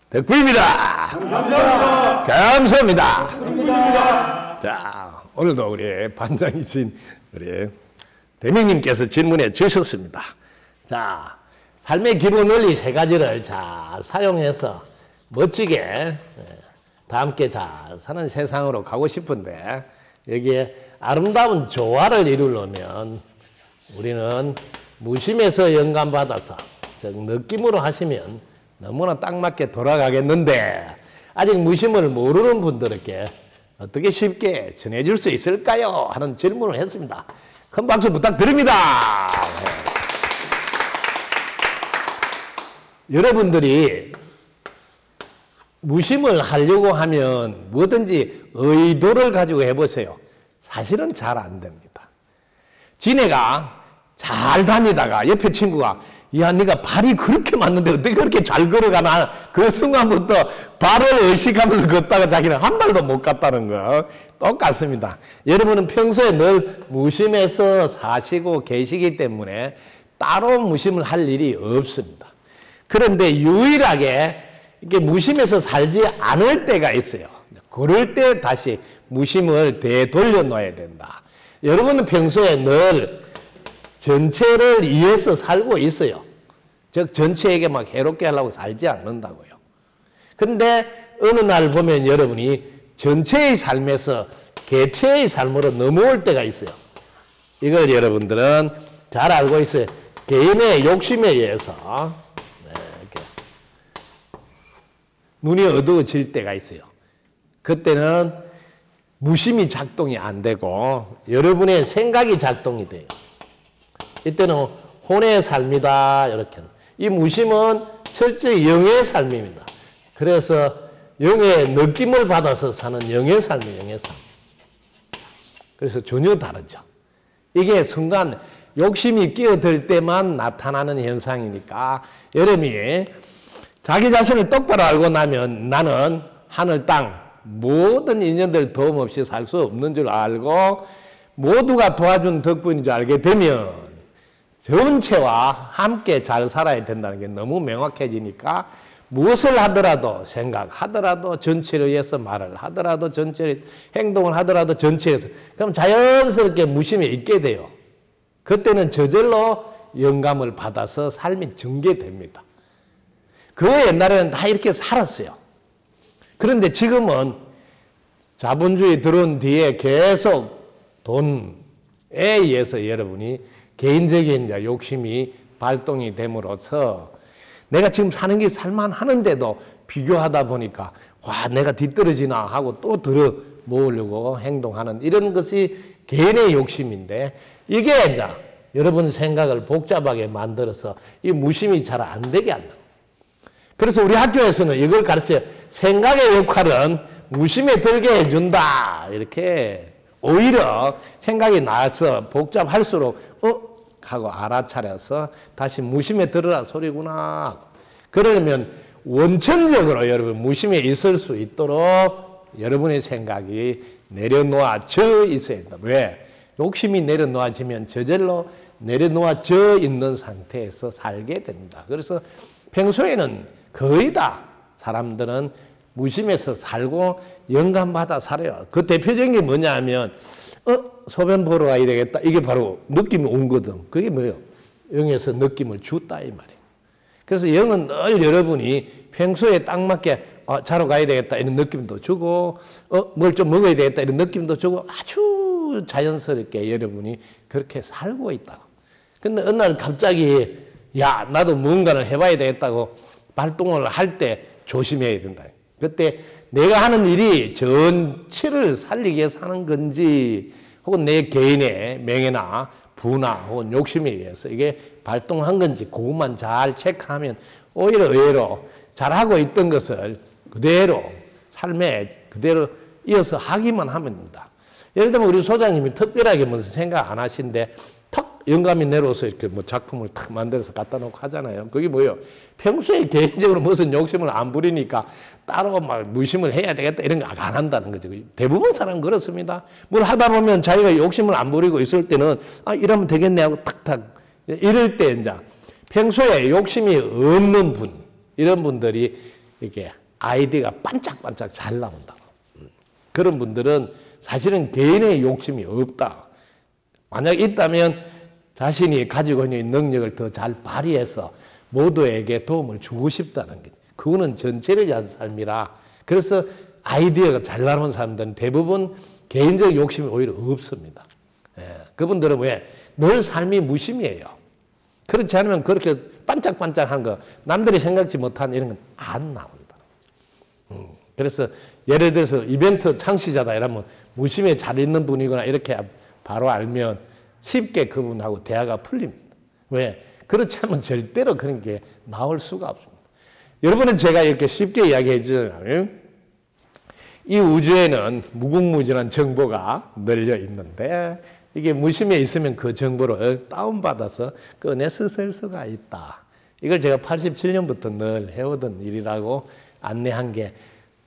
덕구입니다. 감사합니다. 감사합니다. 감사합니다. 자, 오늘도 우리 반장이신 우리 대명님께서 질문해 주셨습니다. 자, 삶의 기본 원리 세 가지를 잘 사용해서 멋지게 다 함께 잘 사는 세상으로 가고 싶은데 여기에 아름다운 조화를 이루려면 우리는 무심에서 영감받아서 즉 느낌으로 하시면 너무나 딱 맞게 돌아가겠는데 아직 무심을 모르는 분들에게 어떻게 쉽게 전해줄 수 있을까요? 하는 질문을 했습니다. 큰 박수 부탁드립니다. 여러분들이 무심을 하려고 하면 뭐든지 의도를 가지고 해보세요. 사실은 잘 안 됩니다. 지네가 잘 다니다가 옆에 친구가 야, 네가 발이 그렇게 맞는데 어떻게 그렇게 잘 걸어가나? 그 순간부터 발을 의식하면서 걷다가 자기는 한 발도 못 갔다는 거 똑같습니다. 여러분은 평소에 늘 무심해서 사시고 계시기 때문에 따로 무심을 할 일이 없습니다. 그런데 유일하게 이렇게 무심해서 살지 않을 때가 있어요. 그럴 때 다시 무심을 되돌려 놔야 된다. 여러분은 평소에 늘 전체를 위해서 살고 있어요. 즉 전체에게 막 해롭게 하려고 살지 않는다고요. 그런데 어느 날 보면 여러분이 전체의 삶에서 개체의 삶으로 넘어올 때가 있어요. 이걸 여러분들은 잘 알고 있어요. 개인의 욕심에 의해서 이렇게 눈이 어두워질 때가 있어요. 그때는 무심이 작동이 안 되고 여러분의 생각이 작동이 돼요. 이때는 혼의 삶이다. 이렇게. 이 무심은 철저히 영의 삶입니다. 그래서 영의 느낌을 받아서 사는 영의 삶이에요. 영의 삶. 그래서 전혀 다르죠. 이게 순간 욕심이 끼어들 때만 나타나는 현상이니까 여러분이 자기 자신을 똑바로 알고 나면 나는 하늘 땅 모든 인연들 도움 없이 살 수 없는 줄 알고 모두가 도와준 덕분인 줄 알게 되면 전체와 함께 잘 살아야 된다는 게 너무 명확해지니까 무엇을 하더라도 생각하더라도 전체를 위해서 말을 하더라도 전체를 행동을 하더라도 전체에서 그럼 자연스럽게 무심에 있게 돼요. 그때는 저절로 영감을 받아서 삶이 전개됩니다. 그 옛날에는 다 이렇게 살았어요. 그런데 지금은 자본주의 들어온 뒤에 계속 돈에 의해서 여러분이 개인적인 욕심이 발동이 됨으로써 내가 지금 사는 게 살만하는데도 비교하다 보니까 와 내가 뒤떨어지나 하고 또 들어 모으려고 행동하는 이런 것이 개인의 욕심인데 이게 이제 여러분 생각을 복잡하게 만들어서 이 무심이 잘 안 되게 한다. 그래서 우리 학교에서는 이걸 가르쳐요. 생각의 역할은 무심에 들게 해준다. 이렇게 오히려 생각이 나서 복잡할수록 하고 알아차려서 다시 무심에 들으라 소리구나. 그러려면 원천적으로 여러분 무심에 있을 수 있도록 여러분의 생각이 내려놓아져 있어야 된다. 왜? 욕심이 내려놓아지면 저절로 내려놓아져 있는 상태에서 살게 됩니다. 그래서 평소에는 거의 다 사람들은 무심해서 살고 영감받아 살아요. 그 대표적인 게 뭐냐 하면 소변 보러 가야 되겠다. 이게 바로 느낌이 오거든. 그게 뭐예요? 영에서 느낌을 줬다 이 말이에요. 그래서 영은 늘 여러분이 평소에 딱 맞게 자러 가야 되겠다 이런 느낌도 주고 뭘 좀 먹어야 되겠다 이런 느낌도 주고 아주 자연스럽게 여러분이 그렇게 살고 있다고. 근데 어느 날 갑자기 야 나도 뭔가를 해봐야 되겠다고 발동을 할 때 조심해야 된다. 그때 내가 하는 일이 전체를 살리기 위해서 하는 건지 혹은 내 개인의 명예나 부나 혹은 욕심에 의해서 이게 발동한 건지 그것만 잘 체크하면 오히려 의외로 잘하고 있던 것을 그대로 삶에 그대로 이어서 하기만 하면 된다. 예를 들면 우리 소장님이 특별하게 무슨 생각 안 하신데 턱 영감이 내려와서 이렇게 뭐 작품을 탁 만들어서 갖다 놓고 하잖아요. 그게 뭐예요? 평소에 개인적으로 무슨 욕심을 안 부리니까 따로 막 무심을 해야 되겠다 이런 거 안 한다는 거죠. 대부분 사람은 그렇습니다. 뭘 하다 보면 자기가 욕심을 안 부리고 있을 때는 이러면 되겠네 하고 탁탁 이럴 때 이제 평소에 욕심이 없는 분 이런 분들이 이렇게 아이디어가 반짝반짝 잘 나온다. 그런 분들은 사실은 개인의 욕심이 없다. 만약 있다면 자신이 가지고 있는 능력을 더 잘 발휘해서 모두에게 도움을 주고 싶다는 게, 그거는 전체를 위한 삶이라. 그래서 아이디어가 잘 나오는 사람들은 대부분 개인적 욕심이 오히려 없습니다. 그분들은 왜? 늘 삶이 무심이에요. 그렇지 않으면 그렇게 반짝반짝한 거, 남들이 생각지 못한 이런 건 안 나온다. 그래서 예를 들어서 이벤트 창시자다 이러면 무심에 잘 있는 분이거나 이렇게 바로 알면 쉽게 그분하고 대화가 풀립니다. 왜? 그렇지 않으면 절대로 그런 게 나올 수가 없습니다. 여러분은 제가 이렇게 쉽게 이야기해 주잖아요. 이 우주에는 무궁무진한 정보가 널려 있는데 이게 무심에 있으면 그 정보를 다운받아서 꺼내서 쓸 수가 있다. 이걸 제가 87년부터 늘 해오던 일이라고 안내한 게,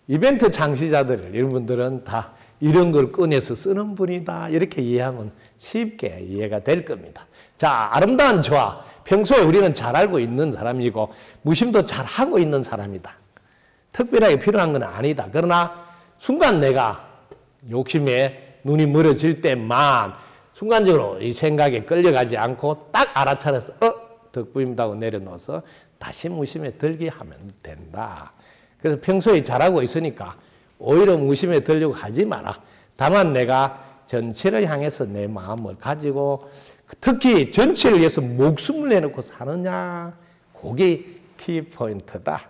이벤트 창시자들, 여러분들은 다 이런 걸 꺼내서 쓰는 분이다. 이렇게 이해하면 쉽게 이해가 될 겁니다. 자, 아름다운 조화. 평소에 우리는 잘 알고 있는 사람이고 무심도 잘 하고 있는 사람이다. 특별하게 필요한 건 아니다. 그러나 순간 내가 욕심에 눈이 멀어질 때만 순간적으로 이 생각에 끌려가지 않고 딱 알아차려서 덕부입니다 하고 내려놓아서 다시 무심에 들게 하면 된다. 그래서 평소에 잘하고 있으니까 오히려 무심에 들려고 하지 마라. 다만 내가 전체를 향해서 내 마음을 가지고 특히 전체를 위해서 목숨을 내놓고 사느냐, 그게 키포인트다.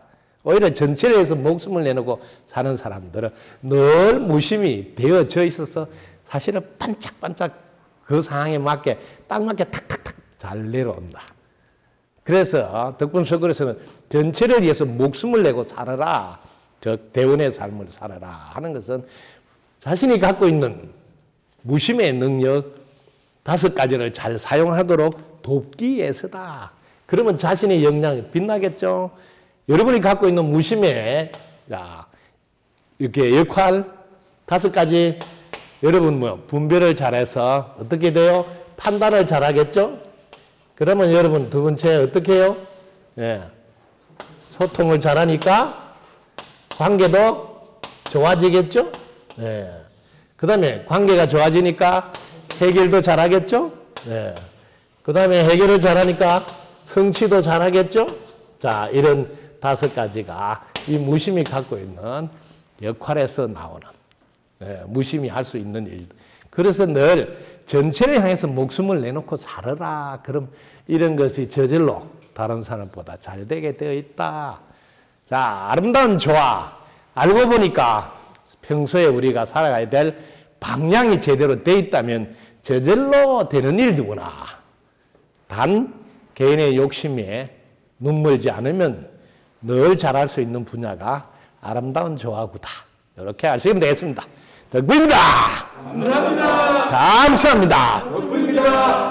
오히려 전체를 위해서 목숨을 내놓고 사는 사람들은 늘 무심이 되어져 있어서 사실은 반짝반짝 그 상황에 맞게 딱 맞게 탁탁탁 잘 내려온다. 그래서 덕분서글에서는 전체를 위해서 목숨을 내고 살아라. 즉 대원의 삶을 살아라 하는 것은 자신이 갖고 있는 무심의 능력 5가지를 잘 사용하도록 돕기 위해서다. 그러면 자신의 역량이 빛나겠죠. 여러분이 갖고 있는 무심의 이렇게 역할 5가지, 여러분 분별을 잘해서 어떻게 돼요? 판단을 잘하겠죠. 그러면 여러분 두 번째 어떻게 해요? 소통을 잘하니까 관계도 좋아지겠죠. 그 다음에 관계가 좋아지니까 해결도 잘하겠죠. 그 다음에 해결을 잘하니까 성취도 잘하겠죠. 자, 이런 5가지가 이 무심이 갖고 있는 역할에서 나오는 무심히 할 수 있는 일. 그래서 늘 전체를 향해서 목숨을 내놓고 살아라. 그럼 이런 것이 저절로 다른 사람보다 잘 되게 되어 있다. 자, 아름다운 조화. 알고 보니까 평소에 우리가 살아가야 될 방향이 제대로 되어 있다면 저절로 되는 일이구나. 단 개인의 욕심에 눈멀지 않으면 늘 잘할 수 있는 분야가 아름다운 조화구다. 이렇게 아시면 되겠습니다. 덕부입니다. 감사합니다. 감사합니다. 덕부입니다.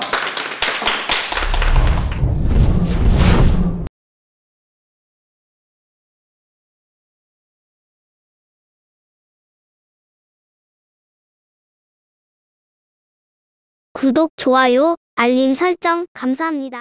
구독, 좋아요, 알림 설정 감사합니다.